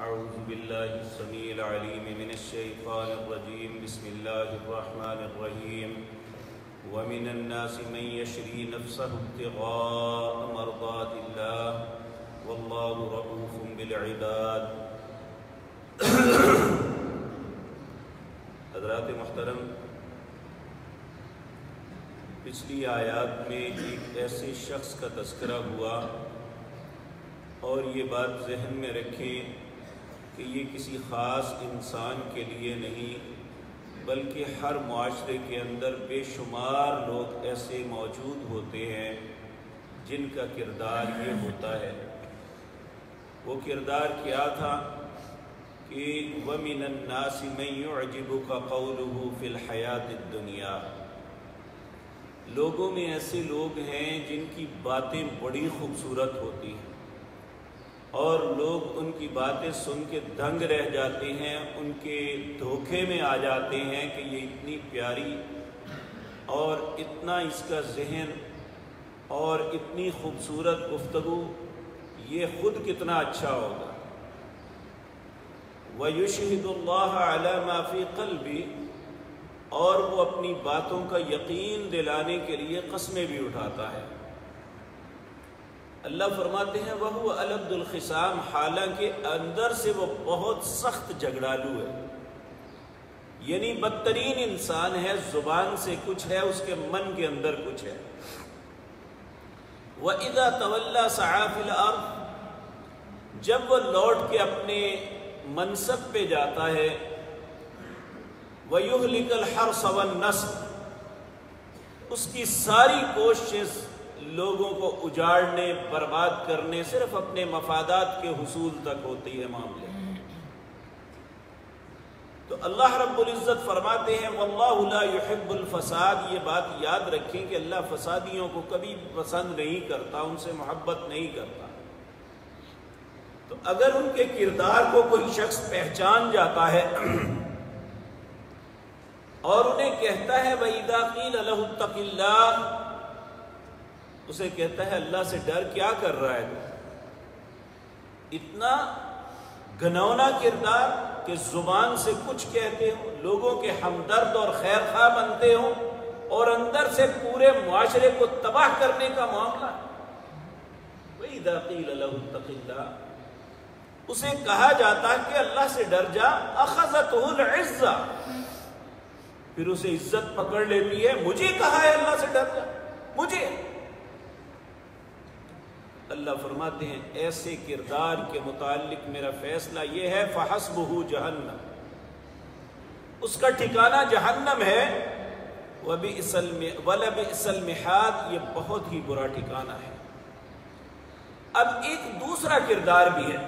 أعوذ بالله السميع العليم من الشيطان الرجيم بسم الله الرحمن الرحيم ومن الناس من يشري نفسه ابتغاء مرضات الله والله رؤوف بالعباد۔ حضرات محترم، پچھلی آیات میں ایک ایسے شخص کا تذکرہ ہوا اور یہ بات ذہن میں رکھیں کہ یہ کسی خاص انسان کے لیے نہیں بلکہ ہر معاشرے کے اندر بے شمار لوگ ایسے موجود ہوتے ہیں جن کا کردار یہ ہوتا ہے۔ وہ کردار کیا تھا کہ وَمِنَ النَّاسِ مَن يُعْجِبُكَ قَوْلُهُ فِي الْحَيَاةِ الدُّنْيَا، لوگوں میں ایسے لوگ ہیں جن کی باتیں بڑی خوبصورت ہوتی ہیں اور لوگ ان کی باتیں سن کے دنگ رہ جاتے ہیں، ان کے دھوکے میں آ جاتے ہیں کہ یہ اتنی پیاری اور اتنا اس کا ذہن اور اتنی خوبصورت گفتگو، یہ خود کتنا اچھا ہوگا۔ وَيُشْهِدُ اللَّهَ عَلَى مَا فِي قَلْبِهِ، اور وہ اپنی باتوں کا یقین دلانے کے لیے قسمیں بھی اٹھاتا ہے۔ اللہ فرماتے ہیں وَهُوَ أَلَدُّ الْخِصَامِ، حالانکہ اندر سے وہ بہت سخت جھگڑالو ہے، یعنی بدترین انسان ہے، زبان سے کچھ ہے، اس کے من کے اندر کچھ ہے۔ وَإِذَا تَوَلَّى سَعَىٰ فِي الْأَرْضِ، جب وہ لوٹ کے اپنے منصب پہ جاتا ہے، وَيُهْلِكَ الْحَرْثَ وَالنَّسْلَ، اس کی ساری کوشش لوگوں کو اجاڑنے، برباد کرنے، صرف اپنے مفادات کے حصول تک ہوتی ہے معاملے۔ تو اللہ رب العزت فرماتے ہیں وَاللَّهُ لَا يُحِبُّ الْفَسَادِ، یہ بات یاد رکھیں کہ اللہ فسادیوں کو کبھی پسند نہیں کرتا، ان سے محبت نہیں کرتا۔ تو اگر ان کے کردار کو کوئی شخص پہچان جاتا ہے اور انہیں کہتا ہے وَإِذَا قِيلَ لَهُ اتَّقِ اللَّهَ، اسے کہتا ہے اللہ سے ڈر، کیا کر رہا ہے تو اتنا گھنونا کردار کہ زبان سے کچھ کہتے ہو، لوگوں کے ہمدرد اور خیر خواہ بنتے ہو اور اندر سے پورے معاشرے کو تباہ کرنے کا معاملہ۔ وَإِذَا قِيلَ لَهُ اتَّقِ اللَّهَ، اسے کہا جاتا ہے کہ اللہ سے ڈر جا، أَخَذَتْهُ الْعِزَّةُ، پھر اسے عزت پکڑ لیتی ہے، مجھے کہا ہے اللہ سے ڈر جا، مجھے۔ اللہ فرماتے ہیں ایسے کردار کے متعلق میرا فیصلہ یہ ہے فَحَسْبُهُ جہنم، اس کا ٹھکانہ جہنم ہے، وَلَبِئْسَ الْمِحَادُ، یہ بہت ہی برا ٹھکانہ ہے۔ اب ایک دوسرا کردار بھی ہے،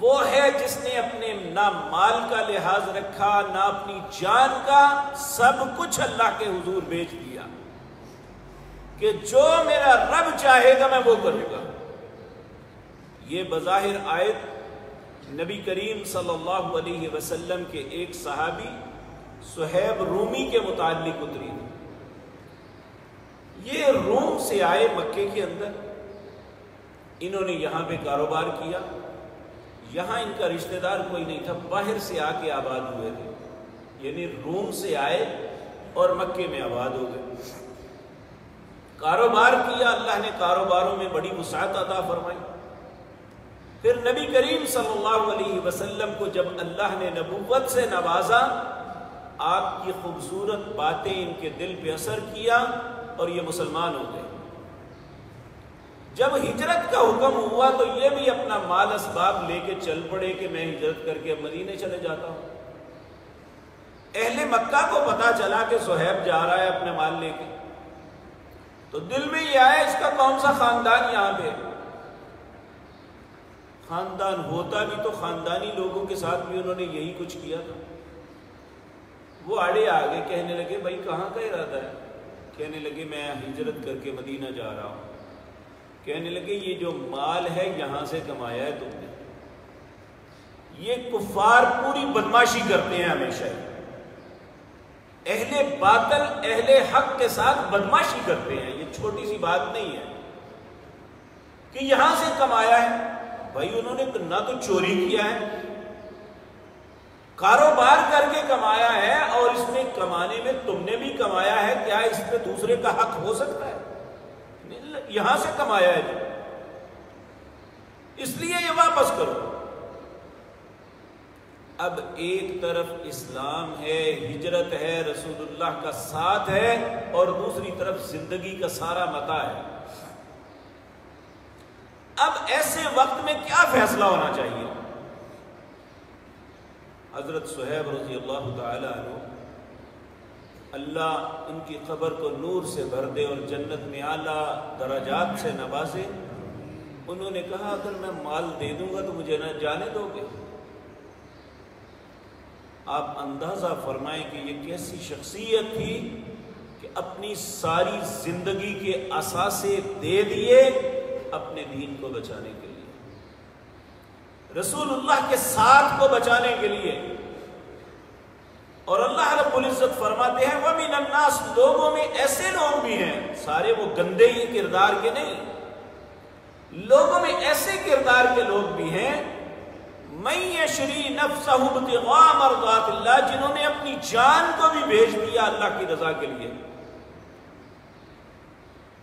وہ ہے جس نے اپنے نہ مال کا لحاظ رکھا نہ اپنی جان کا، سب کچھ اللہ کے حضور بیچ دیا کہ جو میرا رب چاہے گا میں وہ کروں گا۔ یہ بظاہر آیت نبی کریم صلی اللہ علیہ وسلم کے ایک صحابی صہیب رومی کے متعلق اتری تھی۔ یہ روم سے آئے مکے کے اندر، انہوں نے یہاں پہ کاروبار کیا، یہاں ان کا رشتہ دار کوئی نہیں تھا، باہر سے آ کے آباد ہوئے تھے، یعنی روم سے آئے اور مکے میں آباد ہو گئے، کاروبار کیا، اللہ نے کاروباروں میں بڑی وسعت عطا فرمائی۔ پھر نبی کریم صلی اللہ علیہ وسلم کو جب اللہ نے نبوت سے نوازا، آپ کی خوبصورت باتیں ان کے دل پہ اثر کیا اور یہ مسلمان ہو گئے۔ جب ہجرت کا حکم ہوا تو یہ بھی اپنا مال اسباب لے کے چل پڑے کہ میں ہجرت کر کے مدینے چلے جاتا ہوں۔ اہل مکہ کو پتا چلا کہ صہیب جا رہا ہے اپنے مال لے کے، تو دل میں یہ آیا اس کا کون سا خاندان یہاں پہ، خاندان ہوتا بھی تو خاندانی لوگوں کے ساتھ بھی انہوں نے یہی کچھ کیا تھا۔ وہ آڑے آگے کہنے لگے بھائی کہاں کا ارادہ ہے؟ کہنے لگے میں ہجرت کر کے مدینہ جا رہا ہوں۔ کہنے لگے یہ جو مال ہے یہاں سے کمایا ہے تم نے۔ یہ کفار پوری بدماشی کرتے ہیں ہمیشہ، اہل باطل اہل حق کے ساتھ بدماشی کرتے ہیں، یہ چھوٹی سی بات نہیں ہے کہ یہاں سے کمایا ہے، بھائی انہوں نے نہ تو چوری کیا ہے، کاروبار کر کے کمایا ہے، اور اس میں کمانے میں تم نے بھی کمایا ہے، کیا اس پہ دوسرے کا حق ہو سکتا ہے؟ یہاں سے کمایا ہے جو، اس لیے یہ واپس کرو۔ اب ایک طرف اسلام ہے، ہجرت ہے، رسول اللہ کا ساتھ ہے، اور دوسری طرف زندگی کا سارا متاع ہے۔ اب ایسے وقت میں کیا فیصلہ ہونا چاہیے؟ حضرت صہیب رضی اللہ تعالی عنہ، اللہ ان کی قبر کو نور سے بھر دے اور جنت میں اعلیٰ درجات سے نوازے، انہوں نے کہا اگر میں مال دے دوں گا تو مجھے نہ جانے دو گے؟ آپ اندازہ فرمائیں کہ یہ کیسی شخصیت تھی کہ اپنی ساری زندگی کے اثاثے دے دیے اپنے دین کو بچانے کے لیے، رسول اللہ کے ساتھ کو بچانے کے لیے۔ اور اللہ رب العزت فرماتے ہیں وَمِنَ النَّاسِ، لوگوں میں ایسے لوگ بھی ہیں، سارے وہ گندے ہی کردار کے نہیں، لوگوں میں ایسے کردار کے لوگ بھی ہیں مَن يَشْرِي نَفْسَهُ ابْتِغَاءَ مَرْضَاتِ اللَّهِ، جنہوں نے اپنی جان کو بھی بیچ دیا اللہ کی رضا کے لیے۔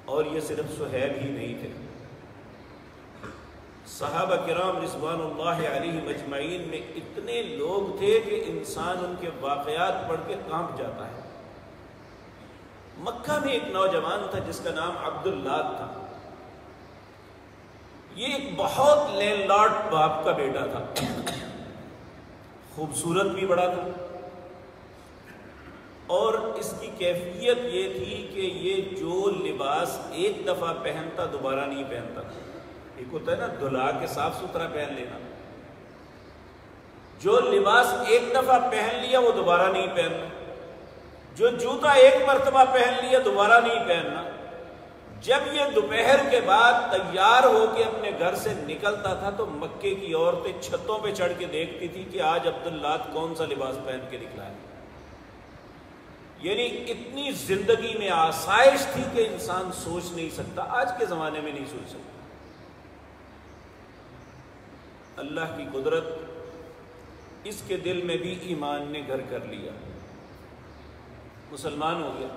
اور یہ صرف صہیب ہی نہیں تھے، صحابہ کرام رضوان اللہ علیہم اجمعین میں اتنے لوگ تھے کہ انسان ان کے واقعات پڑھ کے کانپ جاتا ہے۔ مکہ میں ایک نوجوان تھا جس کا نام عبداللہ تھا، یہ ایک بہت لینڈ لارڈ باپ کا بیٹا تھا، خوبصورت بھی بڑا تھا، اور اس کی کیفیت یہ تھی کہ یہ جو لباس ایک دفعہ پہنتا دوبارہ نہیں پہنتا تھا۔ ایک ہوتا ہے نا دھلا کے صاف ستھرا پہن لینا، جو لباس ایک دفعہ پہن لیا وہ دوبارہ نہیں پہننا، جو جوتا ایک مرتبہ پہن لیا دوبارہ نہیں پہننا۔ جب یہ دوپہر کے بعد تیار ہو کے اپنے گھر سے نکلتا تھا تو مکے کی عورتیں چھتوں پہ چڑھ کے دیکھتی تھی کہ آج عبداللہ کون سا لباس پہن کے نکلا ہے۔ یعنی اتنی زندگی میں آسائش تھی کہ انسان سوچ نہیں سکتا، آج کے زمانے میں نہیں سوچ سکتا۔ اللہ کی قدرت، اس کے دل میں بھی ایمان نے گھر کر لیا، مسلمان ہو گیا۔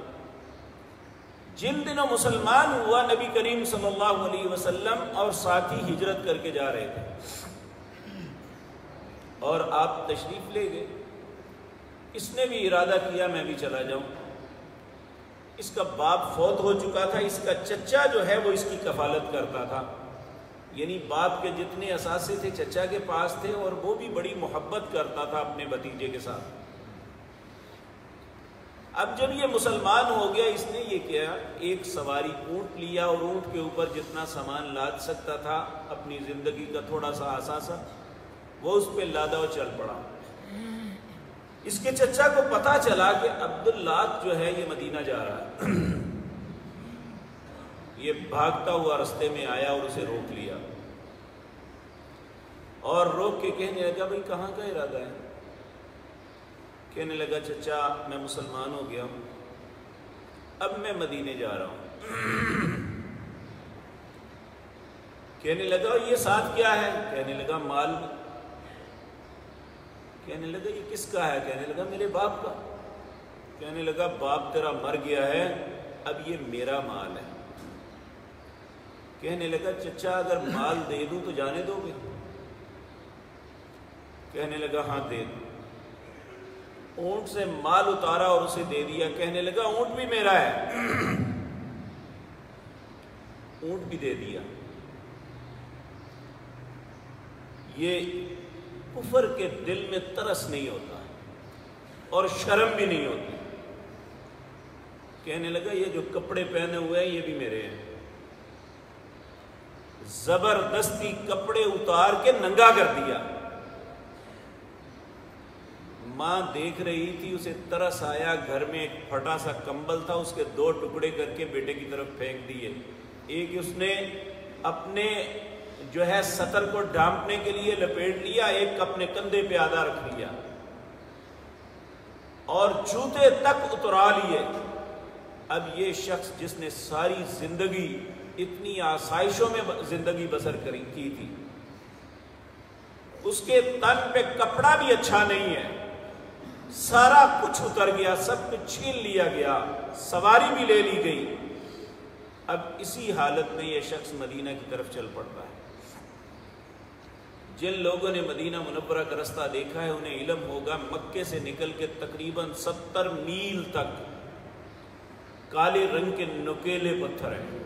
جن دنوں مسلمان ہوا نبی کریم صلی اللہ علیہ وسلم اور ساتھی ہجرت کر کے جا رہے تھے اور آپ تشریف لے گئے۔ اس نے بھی ارادہ کیا میں بھی چلا جاؤں۔ اس کا باپ فوت ہو چکا تھا، اس کا چچا جو ہے وہ اس کی کفالت کرتا تھا، یعنی باپ کے جتنے اثاثے تھے چچا کے پاس تھے، اور وہ بھی بڑی محبت کرتا تھا اپنے بھتیجے کے ساتھ۔ اب جب یہ مسلمان ہو گیا، اس نے یہ کیا، ایک سواری اونٹ لیا اور اونٹ کے اوپر جتنا سامان لاد سکتا تھا اپنی زندگی کا تھوڑا سا اثاثہ وہ اس پہ لادا اور چل پڑا۔ اس کے چچا کو پتا چلا کہ عبداللہ جو ہے یہ مدینہ جا رہا ہے، یہ بھاگتا ہوا رستے میں آیا اور اسے روک لیا، اور روک کے کہنے لگا بھائی کہاں کا ارادہ ہے؟ کہنے لگا چچا میں مسلمان ہو گیا ہوں، اب میں مدینے جا رہا ہوں۔ کہنے لگا یہ ساتھ کیا ہے؟ کہنے لگا مال۔ کہنے لگا یہ کس کا ہے؟ کہنے لگا میرے باپ کا۔ کہنے لگا باپ تیرا مر گیا ہے، اب یہ میرا مال ہے۔ کہنے لگا چچا اگر مال دے دوں تو جانے دو گے؟ کہنے لگا ہاں دے دوں۔ اونٹ سے مال اتارا اور اسے دے دیا۔ کہنے لگا اونٹ بھی میرا ہے، اونٹ بھی دے دیا۔ یہ کفر کے دل میں ترس نہیں ہوتا اور شرم بھی نہیں ہوتی۔ کہنے لگا یہ جو کپڑے پہنے ہوئے ہیں یہ بھی میرے ہیں۔ زبردستی کپڑے اتار کے ننگا کر دیا۔ ماں دیکھ رہی تھی، اسے ترس آیا، گھر میں ایک پھٹا سا کمبل تھا، اس کے 2 ٹکڑے کر کے بیٹے کی طرف پھینک دیے۔ ایک اس نے اپنے جو ہے سطر کو ڈھانپنے کے لیے لپیٹ لیا، ایک اپنے کندھے پہ آدھا رکھ لیا، اور جوتے تک اترا لیے۔ اب یہ شخص جس نے ساری زندگی اتنی آسائشوں میں زندگی بسر کی تھی، اس کے تن پہ کپڑا بھی اچھا نہیں ہے، سارا کچھ اتر گیا، سب کچھ چھین لیا گیا، سواری بھی لے لی گئی۔ اب اسی حالت میں یہ شخص مدینہ کی طرف چل پڑتا ہے۔ جن لوگوں نے مدینہ منورہ کا رستہ دیکھا ہے انہیں علم ہوگا، مکے سے نکل کے تقریباً 70 میل تک کالے رنگ کے نکیلے پتھر ہیں،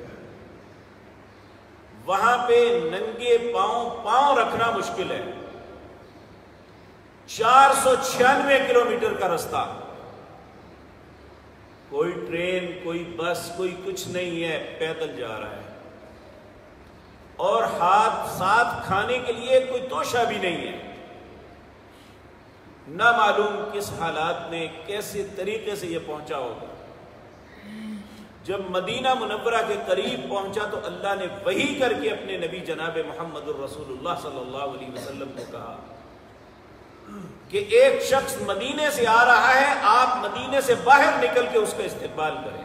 وہاں پہ ننگے پاؤں رکھنا مشکل ہے۔ 496 کلومیٹر کا رستہ، کوئی ٹرین، کوئی بس، کوئی کچھ نہیں ہے، پیدل جا رہا ہے، اور ہاتھ ساتھ کھانے کے لیے کوئی توشہ بھی نہیں ہے۔ نہ معلوم کس حالات میں کیسے طریقے سے یہ پہنچا ہوگا۔ جب مدینہ منورہ کے قریب پہنچا تو اللہ نے وحی کر کے اپنے نبی جناب محمد الرسول اللہ صلی اللہ علیہ وسلم کو کہا کہ ایک شخص مدینے سے آ رہا ہے، آپ مدینے سے باہر نکل کے اس کا استقبال کریں۔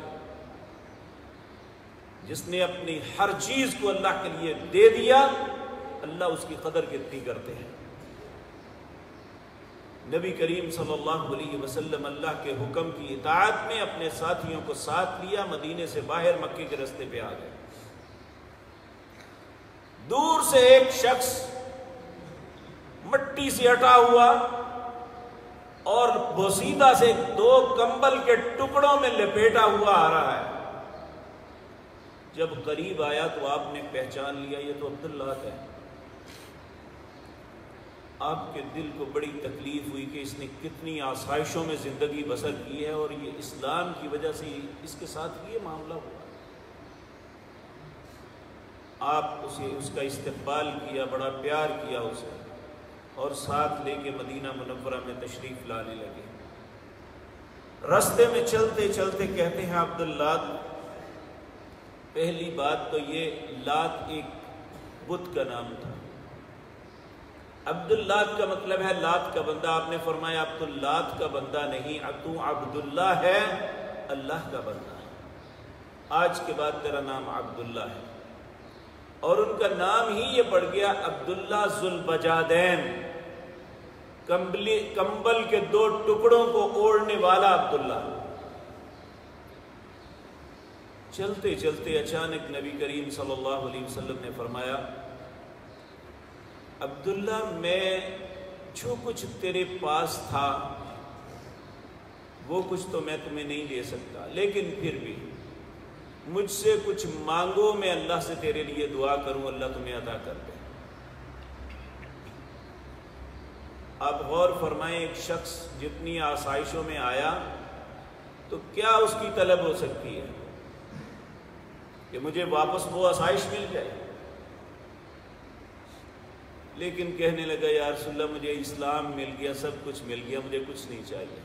جس نے اپنی ہر چیز کو اللہ کے لیے دے دیا، اللہ اس کی قدر کتنی کرتے ہیں۔ نبی کریم صلی اللہ علیہ وسلم اللہ کے حکم کی اطاعت میں اپنے ساتھیوں کو ساتھ لیا، مدینے سے باہر مکے کے رستے پہ آ گئے۔ دور سے ایک شخص مٹی سے ہٹا ہوا اور بوسیدہ سے 2 کمبل کے ٹکڑوں میں لپیٹا ہوا آ رہا ہے۔ جب قریب آیا تو آپ نے پہچان لیا یہ تو عبداللہ ہے۔ آپ کے دل کو بڑی تکلیف ہوئی کہ اس نے کتنی آسائشوں میں زندگی بسر کی ہے اور یہ اسلام کی وجہ سے اس کے ساتھ یہ معاملہ ہوا۔ آپ اس کا استقبال کیا، بڑا پیار کیا اسے، اور ساتھ لے کے مدینہ منورہ میں تشریف لانے لگے۔ رستے میں چلتے چلتے کہتے ہیں عبداللہ، پہلی بات تو یہ لات ایک بت کا نام تھا۔ عبداللہ کا مطلب ہے لات کا بندہ۔ آپ نے فرمایا اب تو لات کا بندہ نہیں، اب تو عبداللہ ہے، اللہ کا بندہ ہے، آج کے بعد تیرا نام عبداللہ ہے۔ اور ان کا نام ہی یہ پڑ گیا عبداللہ ذوالبجادین، کمبل کے 2 ٹکڑوں کو اوڑھنے والا عبداللہ۔ چلتے چلتے اچانک نبی کریم صلی اللہ علیہ وسلم نے فرمایا عبداللہ، میں جو کچھ تیرے پاس تھا وہ کچھ تو میں تمہیں نہیں دے سکتا، لیکن پھر بھی مجھ سے کچھ مانگو، میں اللہ سے تیرے لیے دعا کروں، اللہ تمہیں عطا کر دے۔ آپ غور فرمائیں، ایک شخص جتنی آسائشوں میں آیا تو کیا اس کی طلب ہو سکتی ہے کہ مجھے واپس وہ آسائش مل جائے؟ لیکن کہنے لگا یا رسول اللہ مجھے اسلام مل گیا، سب کچھ مل گیا، مجھے کچھ نہیں چاہیے۔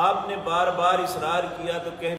آپ نے بار بار اصرار کیا تو کہنے